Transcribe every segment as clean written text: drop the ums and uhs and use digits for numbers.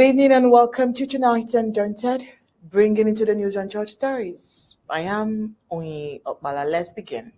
Good evening and welcome to Tonight Undaunted, bringing into the news and church stories. I am Oyi Okbala. Let's begin.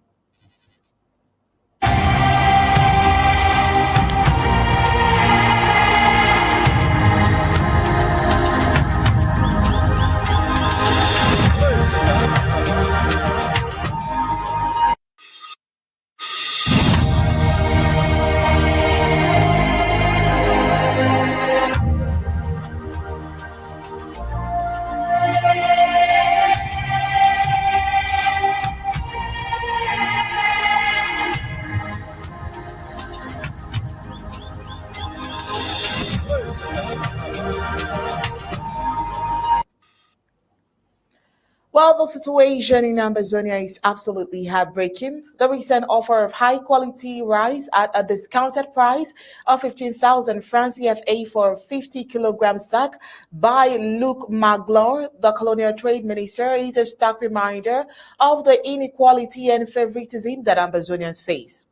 Well, the situation in Ambazonia is absolutely heartbreaking. The recent offer of high quality rice at a discounted price of 15,000 francs CFA for a 50-kilogram sack by Luc Magloire, the Colonial Trade Minister, is a stark reminder of the inequality and favoritism that Ambazonians face.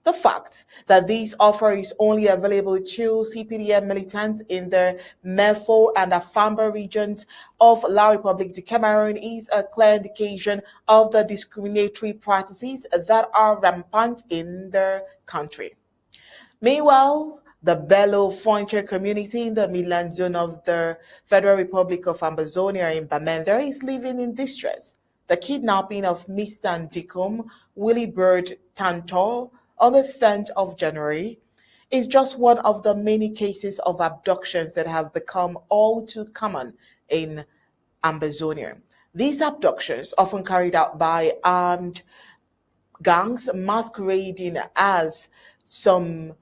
The fact that this offer is only available to CPDM militants in the Mefo and Afamba regions of La République du Cameroon is a clear indication of the discriminatory practices that are rampant in the country. Meanwhile, the Belo Fonche community in the Milan zone of the Federal Republic of Ambazonia in Bamenda is living in distress. The kidnapping of Mr. Ndikum Willibird Tantor on the 10th of January is just one of the many cases of abductions that have become all too common in Ambazonia. These abductions, often carried out by armed gangs masquerading as some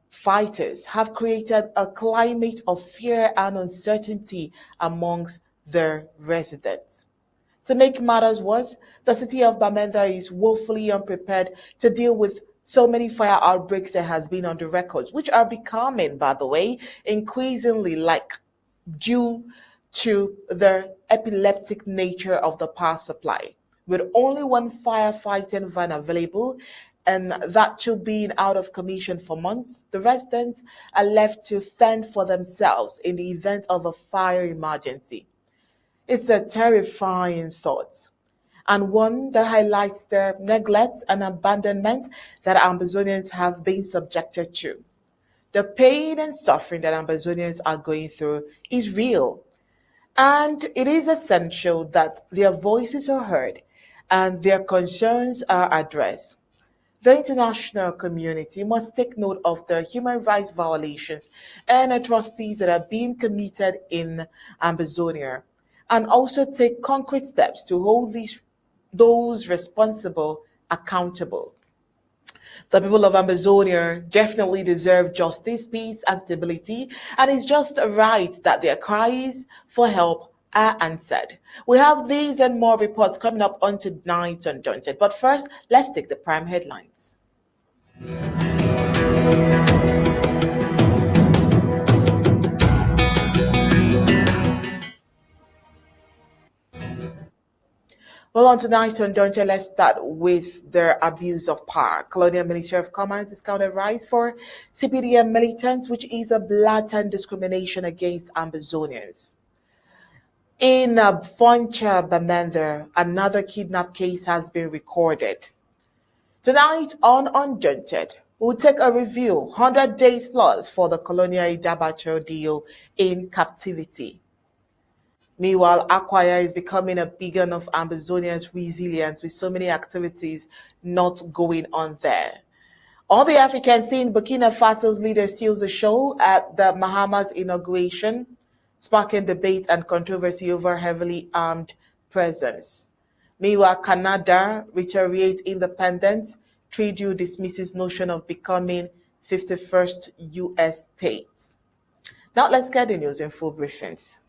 fighters, have created a climate of fear and uncertainty amongst their residents. To make matters worse, the city of Bamenda is woefully unprepared to deal with so many fire outbreaks that has been on the records, which are becoming, by the way, increasingly like due to the epileptic nature of the power supply. With only one firefighting van available, and that too being out of commission for months, the residents are left to fend for themselves in the event of a fire emergency. It's a terrifying thought, and one that highlights the neglect and abandonment that Ambazonians have been subjected to. The pain and suffering that Ambazonians are going through is real, and it is essential that their voices are heard and their concerns are addressed. The international community must take note of the human rights violations and atrocities that are being committed in Ambazonia, and also take concrete steps to hold those responsible accountable. The people of Amazonia definitely deserve justice, peace, and stability, and it's just right that their cries for help are answered. We have these and more reports coming up on Tonight Undaunted, but first, let's take the prime headlines. Well, on Tonight Undaunted, let's start with the abuse of power. Colonial Ministry of Commerce discounted rice for CPDM militants, which is a blatant discrimination against Ambazonians. In Foncha, Bamenda, another kidnap case has been recorded. Tonight on Undaunted, we'll take a review 100 days plus for the Colonial Idabato deal in captivity. Meanwhile, Acquire is becoming a beacon of Ambazonians' resilience with so many activities not going on there. On the African scene, Burkina Faso's leader steals the show at the Bahamas inauguration, sparking debate and controversy over heavily armed presence. Meanwhile, Canada reiterates independence. Trade deal dismisses notion of becoming 51st U.S. state. Now let's get the news in full briefings.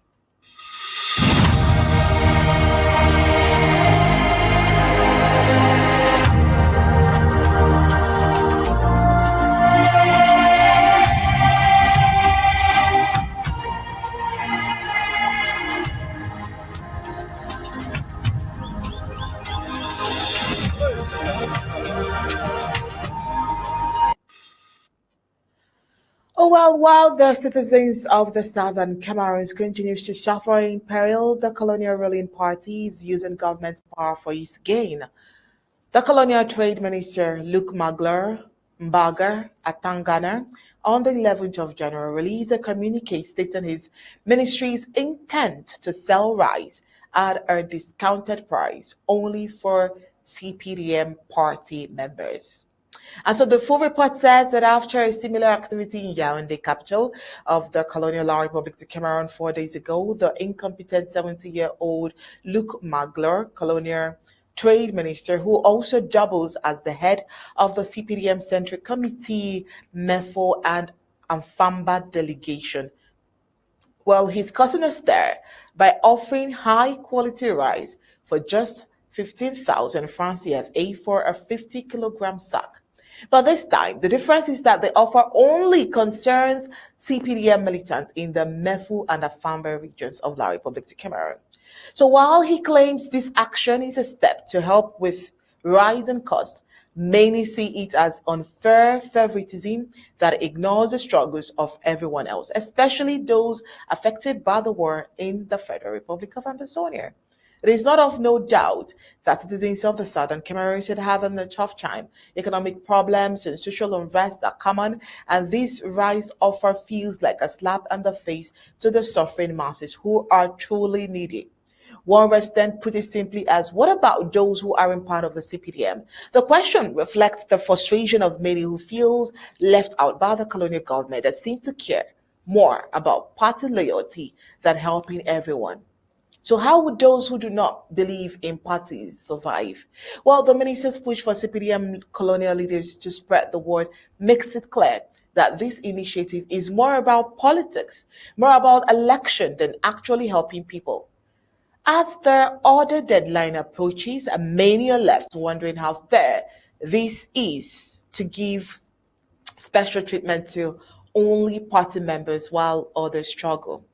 Well, while the citizens of the southern Cameroons continues to suffer in peril, the colonial ruling party is using government power for its gain. The Colonial Trade Minister Luke Magler Mbaga Atangana on the 11th of January released a communique stating his ministry's intent to sell rice at a discounted price only for CPDM party members. And so the full report says that after a similar activity in Yaoundé, capital of the Colonial Republic of Cameroon 4 days ago, the incompetent 70-year-old Luc Magloire, Colonial Trade Minister, who also doubles as the head of the CPDM Central Committee, MEFO, and Amfamba delegation, well, he's causing us there by offering high quality rice for just 15,000 francs CFA for a 50-kilogram sack. But this time, the difference is that the offer only concerns CPDM militants in the Mefu and Afamba regions of La Republic of Cameroon. So while he claims this action is a step to help with rising costs, many see it as unfair favoritism that ignores the struggles of everyone else, especially those affected by the war in the Federal Republic of Ambazonia. It is not of no doubt that citizens of the southern Cameroon should have a tough time. Economic problems and social unrest are common, and this rise offer feels like a slap in the face to the suffering masses who are truly needy. One resident put it simply as, what about those who aren't part of the CPDM? The question reflects the frustration of many who feels left out by the colonial government that seems to care more about party loyalty than helping everyone. So how would those who do not believe in parties survive? Well, the minister's push for CPDM colonial leaders to spread the word makes it clear that this initiative is more about politics, more about election than actually helping people. As their order deadline approaches, many are left wondering how fair this is to give special treatment to only party members while others struggle.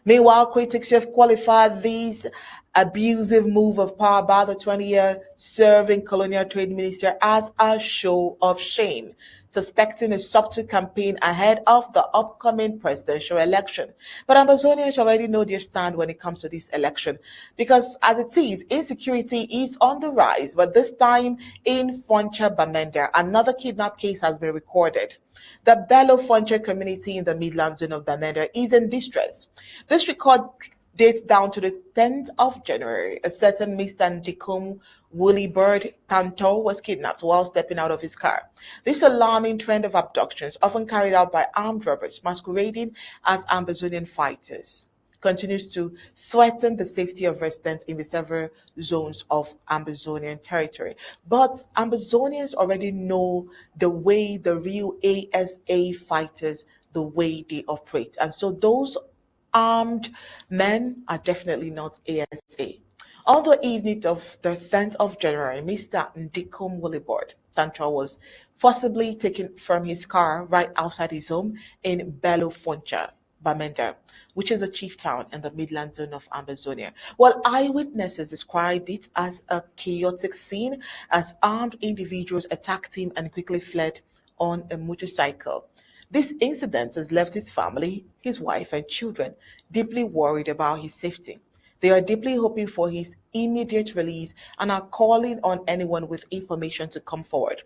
Meanwhile, critics have qualified this abusive move of power by the 20-year serving colonial trade minister as a show of shame, suspecting a subtle campaign ahead of the upcoming presidential election. But Ambazonians already know their stand when it comes to this election because, as it is, insecurity is on the rise, but this time in Foncha Bamenda, another kidnap case has been recorded. The Bello Foncha community in the Midlands zone of Bamenda is in distress. This record dates down to the 10th of January. A certain Mr. Ndikom Woolly-Bird Tanto was kidnapped while stepping out of his car. This alarming trend of abductions, often carried out by armed robbers masquerading as Ambazonian fighters, continues to threaten the safety of residents in the several zones of Ambazonian territory. But Ambazonians already know the way the real ASA fighters, the way they operate. And so those armed men are definitely not ASA. On the evening of the 10th of January, Mr. Ndikom Willibord Tantra was forcibly taken from his car right outside his home in Belo Foncha, Bamenda, which is a chief town in the Midland zone of Ambazonia. Well, eyewitnesses described it as a chaotic scene as armed individuals attacked him and quickly fled on a motorcycle. This incident has left his family, his wife, and children deeply worried about his safety. They are deeply hoping for his immediate release and are calling on anyone with information to come forward.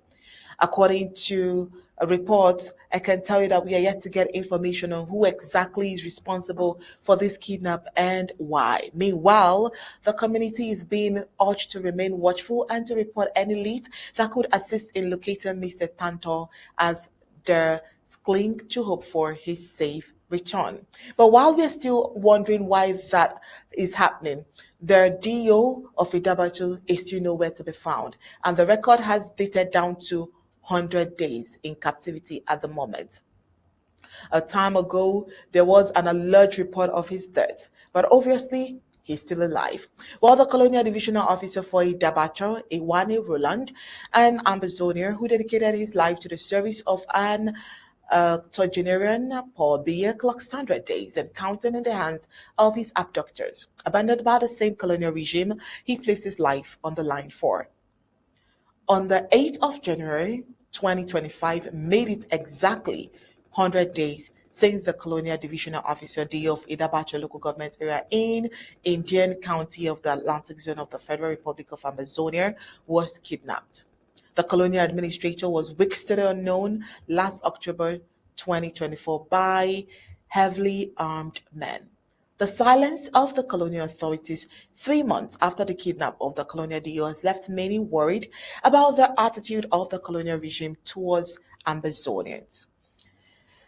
According to a report, I can tell you that we are yet to get information on who exactly is responsible for this kidnap and why. Meanwhile, the community is being urged to remain watchful and to report any leads that could assist in locating Mr. Tantor as the cling to hope for his safe return. But while we are still wondering why that is happening, the DO of Idabato is still nowhere to be found, and the record has dated down to 100 days in captivity at the moment. A time ago, there was an alleged report of his death, but obviously, he's still alive. While the Colonial Divisional Officer for Idabato, Iwane Roland, an Ambazonia who dedicated his life to the service of an octogenarian Paul Biya clocks 100 days and counting in the hands of his abductors. Abandoned by the same colonial regime, he placed his life on the line for. On the 8th of January 2025, made it exactly 100 days since the Colonial Divisional Officer D of Idabato local government area in Indian County of the Atlantic Zone of the Federal Republic of Ambazonia was kidnapped. The colonial administrator was whisked to the unknown last October 2024 by heavily armed men. The silence of the colonial authorities 3 months after the kidnap of the colonial DO has left many worried about the attitude of the colonial regime towards Ambazonians.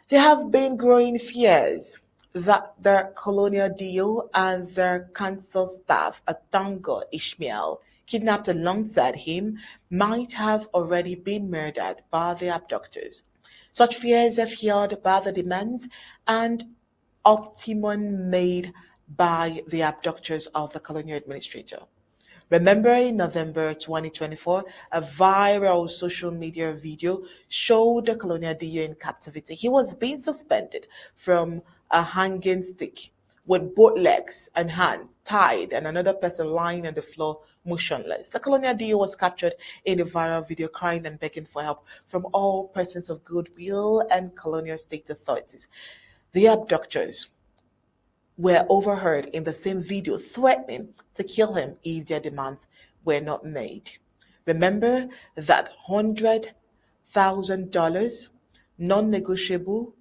There have been growing fears that the colonial DO and their council staff at Tango Ishmael, kidnapped alongside him, might have already been murdered by the abductors. Such fears are fueled by the demands and optimum made by the abductors of the colonial administrator. Remember in November 2024, a viral social media video showed the colonial DU in captivity. He was being suspended from a hanging stick with both legs and hands tied and another person lying on the floor motionless. The colonial DU was captured in the viral video crying and begging for help from all persons of goodwill and colonial state authorities. The abductors were overheard in the same video threatening to kill him if their demands were not made. Remember that $100,000 non negotiable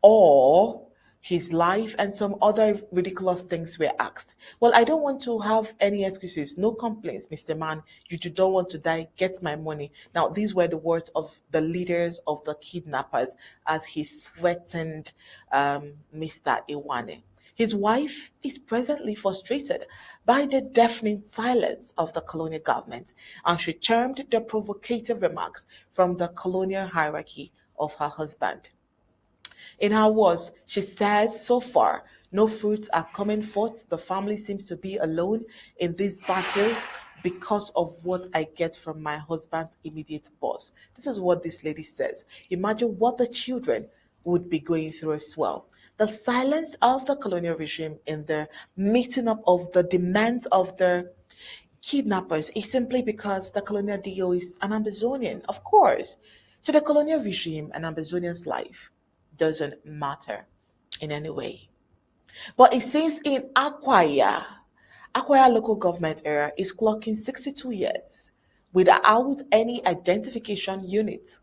or his life and some other ridiculous things were asked. Well, I don't want to have any excuses, no complaints, Mr. Man. You don't want to die, get my money. Now, these were the words of the leaders of the kidnappers as he threatened Mr. Iwane. His wife is presently frustrated by the deafening silence of the colonial government, and she termed the provocative remarks from the colonial hierarchy of her husband. In her words, she says, so far, no fruits are coming forth. The family seems to be alone in this battle because of what I get from my husband's immediate boss. This is what this lady says. Imagine what the children would be going through as well. The silence of the colonial regime in the meeting up of the demands of the kidnappers is simply because the colonial DO is an Ambazonian, of course. To the colonial regime, an Ambazonian's life doesn't matter in any way. But it seems in Akwaya local government area is clocking 62 years without any identification unit.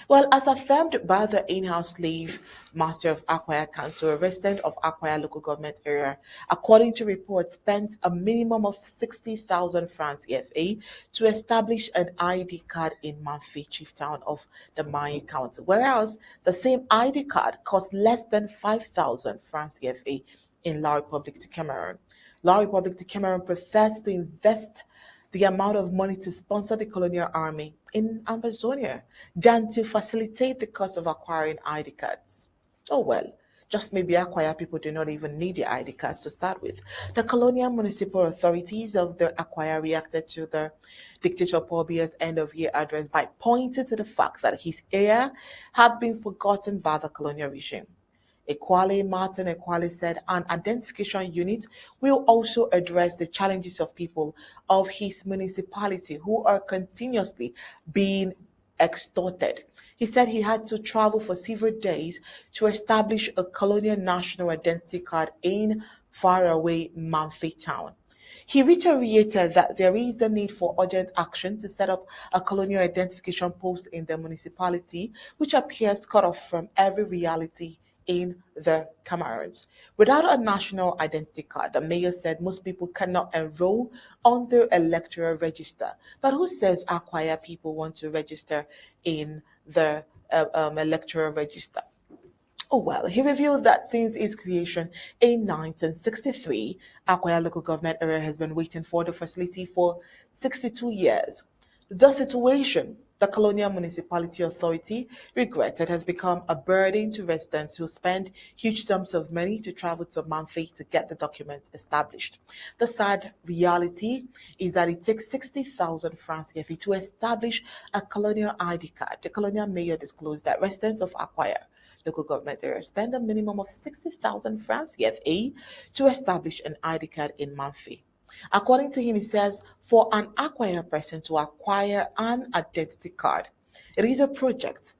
Well, as affirmed by the in-house slave master of Akwaya Council, a resident of Akwaya local government area, according to reports, spent a minimum of 60,000 francs CFA to establish an ID card in Manfi, chieftown of the Mayu County, whereas the same ID card cost less than 5,000 francs CFA in La Republic de Cameroon. La Republic de Cameroon prefers to invest the amount of money to sponsor the colonial army in Ambazonia than to facilitate the cost of acquiring ID cards. Oh well, just maybe Acquire people do not even need the ID cards to start with. The colonial municipal authorities of the Acquire reacted to the dictator Paul Biya's end of year address by pointing to the fact that his area had been forgotten by the colonial regime. Martin Equali said an identification unit will also address the challenges of people of his municipality who are continuously being extorted. He said he had to travel for several days to establish a colonial national identity card in faraway Manfi town. He reiterated that there is the need for urgent action to set up a colonial identification post in the municipality, which appears cut off from every reality in the Cameroons. Without a national identity card, the mayor said most people cannot enroll on the electoral register. But who says Acquire people want to register in the electoral register? Oh well, he revealed that since its creation in 1963, Akwaya local government area has been waiting for the facility for 62 years. The situation, the Colonial Municipality Authority regretted, has become a burden to residents who spend huge sums of money to travel to Manfi to get the documents established. The sad reality is that it takes 60,000 francs CFA to establish a colonial ID card. The colonial mayor disclosed that residents of Acquire local government area spend a minimum of 60,000 francs CFA to establish an ID card in Manfi. According to him, he says, for an acquire person to acquire an identity card, it is a project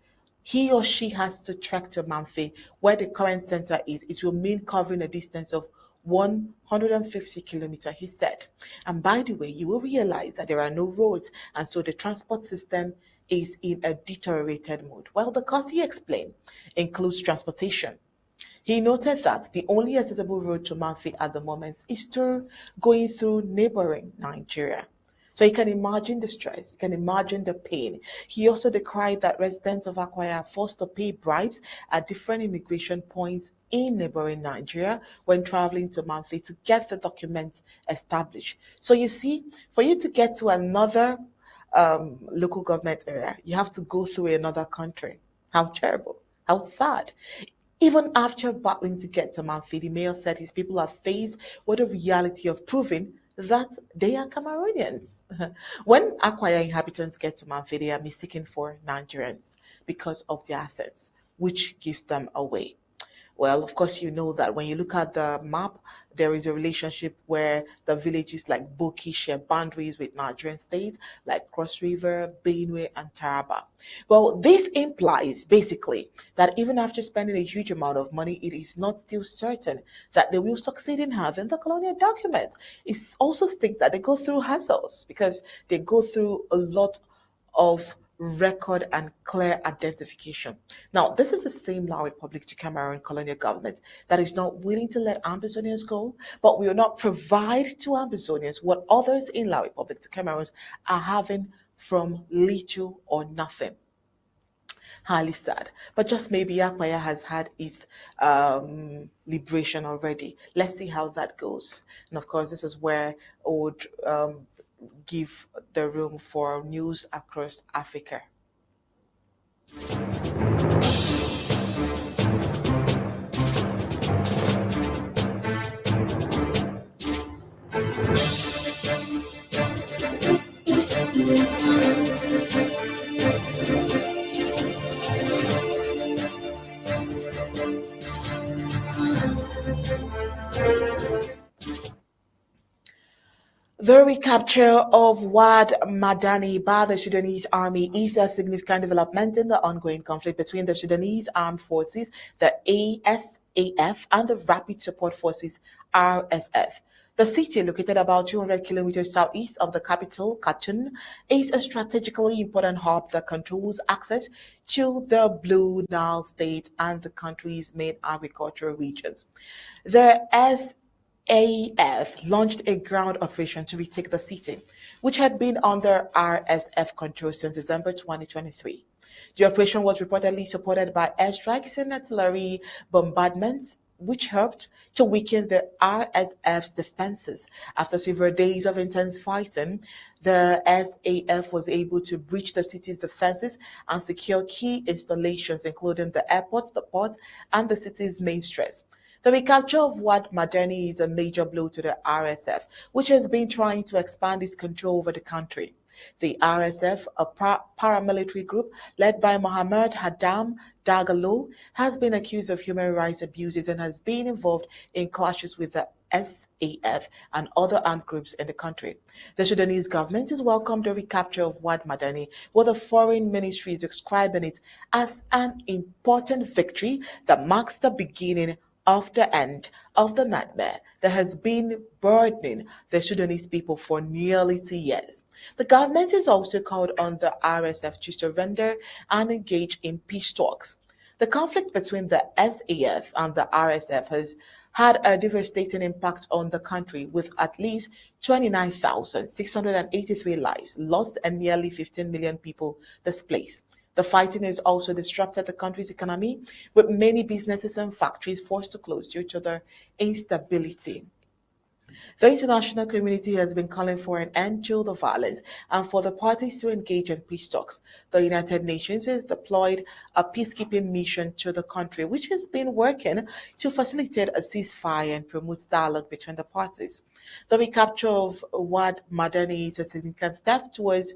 he or she has to trek to Manfi, where the current center is. It will mean covering a distance of 150 kilometers, he said. And by the way, you will realize that there are no roads, and so the transport system is in a deteriorated mode. Well, the cost, he explained, includes transportation. He noted that the only accessible road to Manfi at the moment is through going through neighboring Nigeria. So you can imagine the stress, you can imagine the pain. He also decried that residents of Akwa are forced to pay bribes at different immigration points in neighboring Nigeria when traveling to Manfi to get the documents established. So you see, for you to get to another local government area, you have to go through another country. How terrible, how sad. Even after battling to get to Manfi, the mayor said his people are faced with the reality of proving that they are Cameroonians. When Akwaya inhabitants get to Manfi, they are mistaken for Nigerians because of their assets, which gives them away. Well, of course, you know that when you look at the map, there is a relationship where the villages like Boki share boundaries with Nigerian states like Cross River, Benue, and Taraba. Well, this implies basically that even after spending a huge amount of money, it is not still certain that they will succeed in having the colonial document. It's also stated that they go through hassles because they go through a lot of record and clear identification. Now, this is the same Lao Republic to Cameroon colonial government that is not willing to let Ambazonians go, but will not provide to Ambazonians what others in Lao Republic to Cameroon are having from little or nothing. Highly sad. But just maybe Akwaya has had its liberation already. Let's see how that goes. And of course, this is where I would give the room for news across Africa. The recapture of Wad Madani by the Sudanese army is a significant development in the ongoing conflict between the Sudanese Armed Forces, the ASAF, and the Rapid Support Forces, RSF. The city, located about 200 kilometers southeast of the capital, Khartoum, is a strategically important hub that controls access to the Blue Nile state and the country's main agricultural regions. The AF launched a ground operation to retake the city, which had been under RSF control since December 2023. The operation was reportedly supported by airstrikes and artillery bombardments, which helped to weaken the RSF's defenses. After several days of intense fighting, the SAF was able to breach the city's defenses and secure key installations, including the airport, the port, and the city's main stress. The recapture of Wad Madani is a major blow to the RSF, which has been trying to expand its control over the country. The RSF, a paramilitary group led by Mohammed Haddam Dagalo, has been accused of human rights abuses and has been involved in clashes with the SAF and other armed groups in the country. The Sudanese government has welcomed the recapture of Wad Madani, with the foreign ministry describing it as an important victory that marks the beginning of the end of the nightmare that has been burdening the Sudanese people for nearly 2 years. The government has also called on the RSF to surrender and engage in peace talks. The conflict between the SAF and the RSF has had a devastating impact on the country, with at least 29,683 lives lost and nearly 15 million people displaced. The fighting has also disrupted the country's economy, with many businesses and factories forced to close due to the instability. The international community has been calling for an end to the violence and for the parties to engage in peace talks. The United Nations has deployed a peacekeeping mission to the country, which has been working to facilitate a ceasefire and promote dialogue between the parties. The recapture of Wad Madani is a significant step towards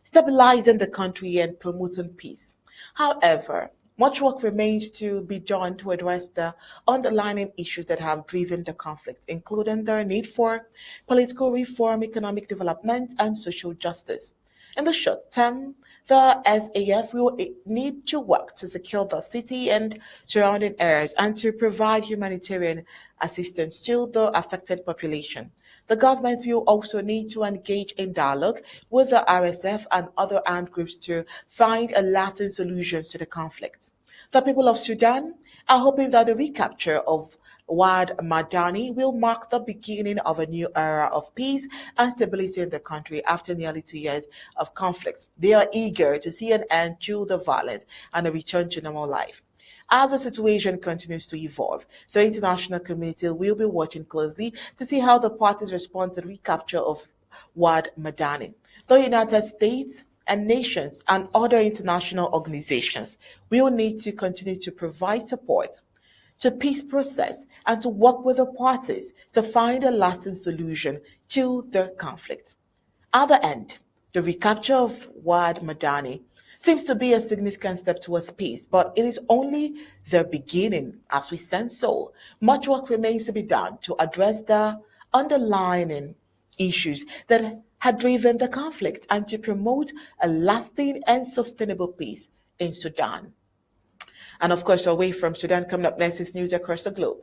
stabilizing the country and promoting peace. However, much work remains to be done to address the underlying issues that have driven the conflict, including the need for political reform, economic development, and social justice. In the short term, The SAF will need to work to secure the city and surrounding areas and to provide humanitarian assistance to the affected population. The government will also need to engage in dialogue with the RSF and other armed groups to find a lasting solution to the conflict. The people of Sudan are hoping that the recapture of Wad Madani will mark the beginning of a new era of peace and stability in the country after nearly 2 years of conflict. They are eager to see an end to the violence and a return to normal life. As the situation continues to evolve, the international community will be watching closely to see how the parties respond to the recapture of Wad Madani. The United States and nations and other international organizations will need to continue to provide support to peace process and to work with the parties to find a lasting solution to the conflict. At the end, the recapture of Wad Madani seems to be a significant step towards peace, but it is only the beginning as we sense so. Much work remains to be done to address the underlying issues that had driven the conflict and to promote a lasting and sustainable peace in Sudan. And of course, away from Sudan, coming up next is news across the globe.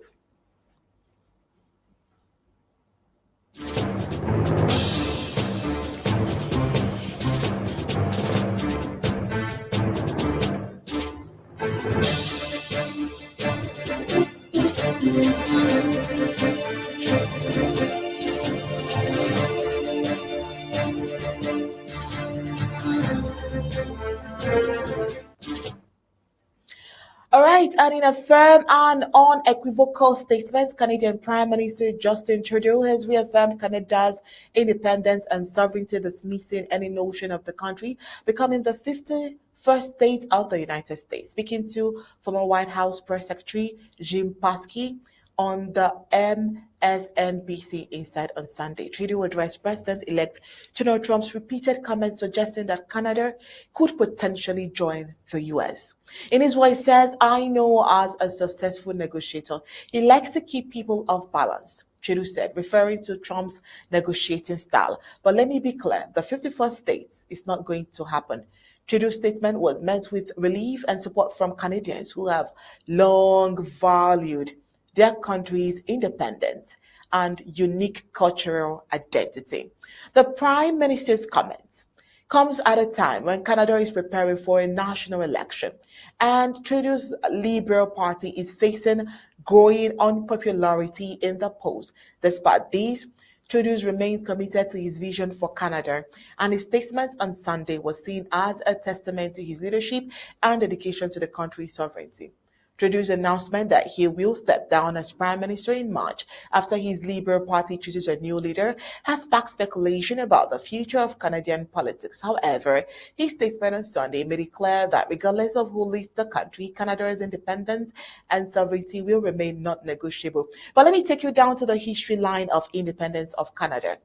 All right, and in a firm and unequivocal statement, Canadian Prime Minister Justin Trudeau has reaffirmed Canada's independence and sovereignty, dismissing any notion of the country becoming the 51st state of the United States. Speaking to former White House Press Secretary Jim Paskey on the MSNBC Inside on Sunday, Trudeau addressed President-elect Donald Trump's repeated comments suggesting that Canada could potentially join the U.S. In his voice, says, "I know as a successful negotiator, he likes to keep people off balance." Trudeau said, referring to Trump's negotiating style. But let me be clear, the 51st state is not going to happen. Trudeau's statement was met with relief and support from Canadians who have long valued their country's independence and unique cultural identity. The Prime Minister's comments comes at a time when Canada is preparing for a national election and Trudeau's Liberal Party is facing growing unpopularity in the polls. Despite this, Trudeau remains committed to his vision for Canada, and his statement on Sunday was seen as a testament to his leadership and dedication to the country's sovereignty. Trudeau's announcement that he will step down as Prime Minister in March after his Liberal Party chooses a new leader has sparked speculation about the future of Canadian politics. However, his statement on Sunday made it clear that regardless of who leads the country, Canada's independence and sovereignty will remain not negotiable. But let me take you down to the history line of independence of Canada.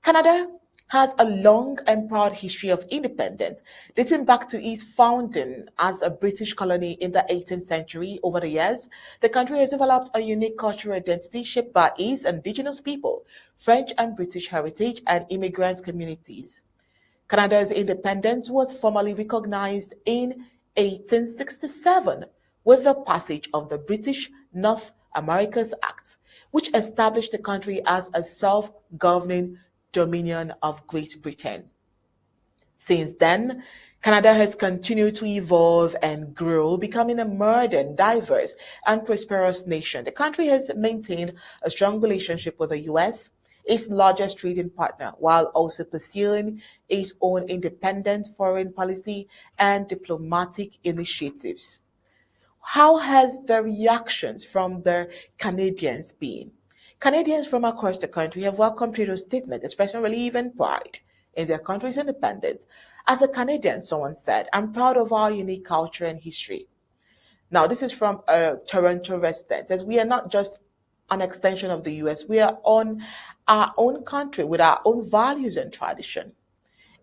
Canada has a long and proud history of independence, dating back to its founding as a British colony in the 18th century. Over the years, the country has developed a unique cultural identity shaped by its indigenous people, French and British heritage, and immigrant communities. Canada's independence was formally recognized in 1867 with the passage of the British North Americas Act, which established the country as a self-governing dominion of Great Britain. Since then, Canada has continued to evolve and grow, becoming a modern, diverse, and prosperous nation. The country has maintained a strong relationship with the U.S., its largest trading partner, while also pursuing its own independent foreign policy and diplomatic initiatives. How has the reactions from the Canadians been? Canadians from across the country have welcomed Trudeau's statement, expressing relief and pride in their country's independence. As a Canadian, someone said, "I'm proud of our unique culture and history." Now, this is from a Toronto resident. Says, "We are not just an extension of the US, we are on our own country with our own values and tradition."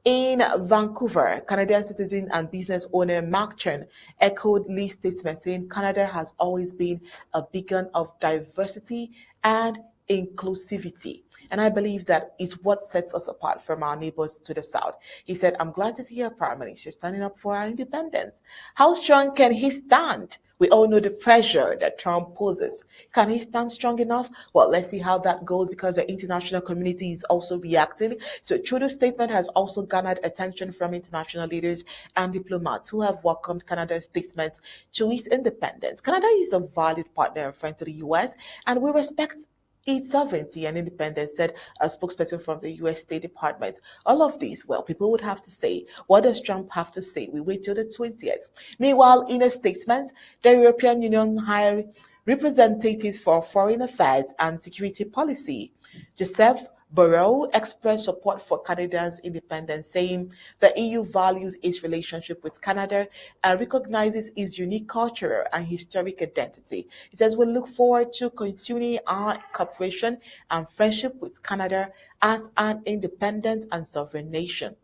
In Vancouver, Canadian citizen and business owner Mark Chen echoed Lee's statement, saying Canada has always been a beacon of diversity and inclusivity. And I believe that it's what sets us apart from our neighbors to the south. He said, I'm glad to see our Prime Minister standing up for our independence. How strong can he stand? We all know the pressure that Trump poses. Can he stand strong enough? Well, let's see how that goes because the international community is also reacting. So Trudeau's statement has also garnered attention from international leaders and diplomats who have welcomed Canada's statement to its independence. Canada is a valued partner and friend to the US, and we respect its sovereignty and independence, said a spokesperson from the US State Department. All of these, well, people would have to say, what does Trump have to say? We wait till the 20th. Meanwhile, in a statement, the European Union hired representatives for foreign affairs and security policy. Joseph Borrell expressed support for Canada's independence, saying the EU values its relationship with Canada and recognizes its unique cultural and historic identity. It says we look forward to continuing our cooperation and friendship with Canada as an independent and sovereign nation.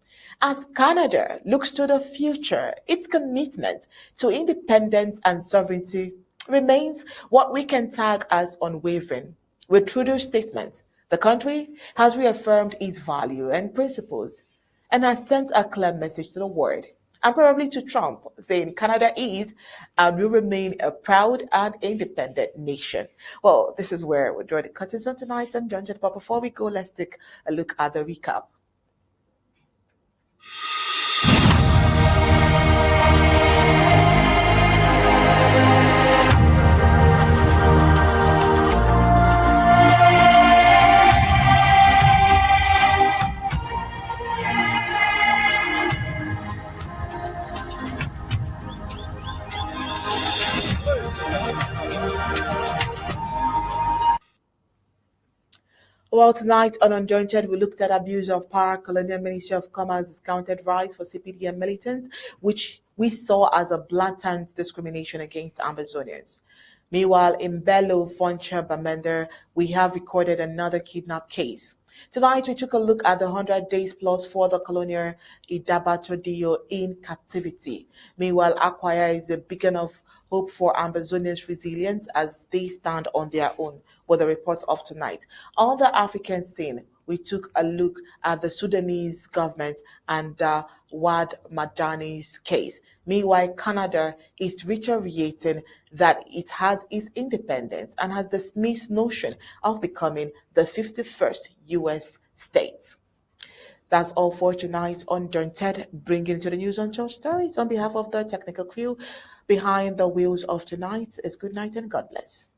As Canada looks to the future, its commitment to independence and sovereignty remains what we can tag as unwavering. With Trudeau's statement, the country has reaffirmed its value and principles and has sent a clear message to the world and probably to Trump, saying Canada is and will remain a proud and independent nation. Well, this is where we draw the curtains on tonight and Dungeon. But before we go, let's take a look at the recap. Well, tonight on Unjointed, we looked at abuse of power, Colonial Ministry of Commerce discounted rights for CPDM militants, which we saw as a blatant discrimination against Ambazonians. Meanwhile, in Bello, Foncha, Bamenda, we have recorded another kidnap case. Tonight, we took a look at the 100 days plus for the Colonial Idabato deal in captivity. Meanwhile, Acquire is a beacon of hope for Ambazonians' resilience as they stand on their own, with the reports of tonight. On the African scene, we took a look at the Sudanese government and Wad Madani's case. Meanwhile, Canada is reiterating that it has its independence and has dismissed notion of becoming the 51st U.S. state. That's all for tonight on Ted, bringing to the news untold stories. On behalf of the technical crew behind the wheels of tonight, it's good night and God bless.